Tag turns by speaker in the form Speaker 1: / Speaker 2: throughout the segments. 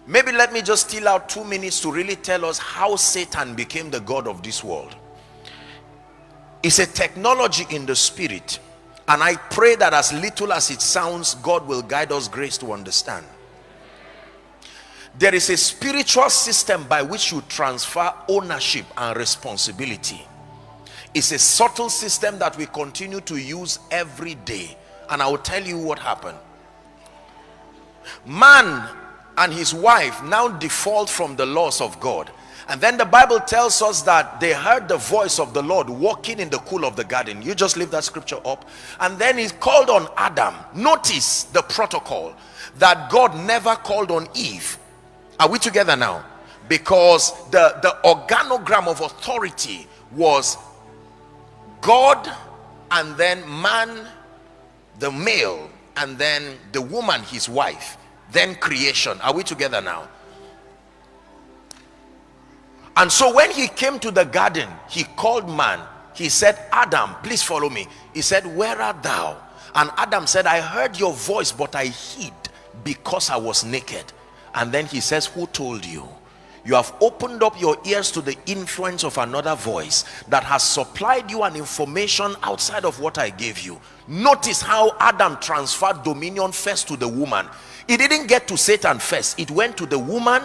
Speaker 1: Maybe let me just steal out 2 minutes to really tell us how Satan became the god of this world. It's a technology in the spirit, and I pray that as little as it sounds, God will guide us grace to understand. There is a spiritual system by which you transfer ownership and responsibility. It's a subtle system that we continue to use every day, and I will tell you what happened. Man and his wife now default from the laws of God, and then the Bible tells us that they heard the voice of the Lord walking in the cool of the garden. You just leave that scripture up. And then he called on Adam. Notice the protocol that God never called on Eve. Are we together now? Because the organogram of authority was God, and then man, the male, and then the woman, his wife, then creation. Are we together now? And so when he came to the garden, he called man. He said, Adam, please follow me. He said, where art thou? And Adam said, I heard your voice, but I hid because I was naked. And then he says, who told you? You have opened up your ears to the influence of another voice that has supplied you an information outside of what I gave you. Notice how Adam transferred dominion first to the woman. It didn't get to Satan first. It went to the woman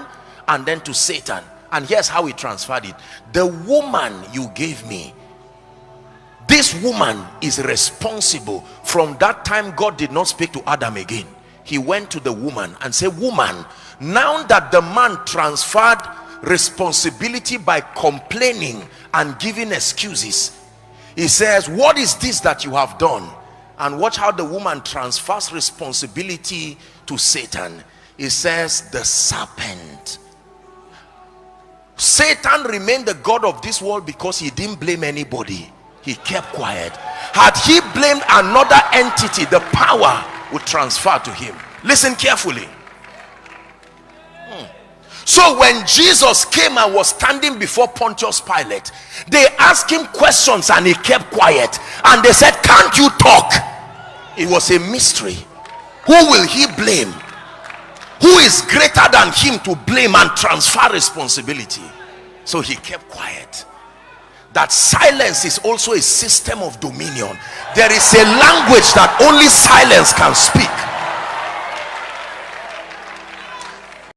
Speaker 1: and then to Satan. And here's how he transferred it. The woman you gave me, this woman is responsible. From that time, God did not speak to Adam again. He went to the woman and said, woman, now that the man transferred responsibility by complaining and giving excuses, he says, what is this that you have done? And watch how the woman transfers responsibility to Satan. He says, the serpent. Satan remained the god of this world because he didn't blame anybody. He kept quiet. Had he blamed another entity, the power would transfer to him. Listen carefully. So when Jesus came and was standing before Pontius Pilate, they asked him questions and he kept quiet. And they said, can't you talk? It was a mystery. Who will he blame? Who is greater than him to blame and transfer responsibility? So he kept quiet. That silence is also a system of dominion. There is a language that only silence can speak.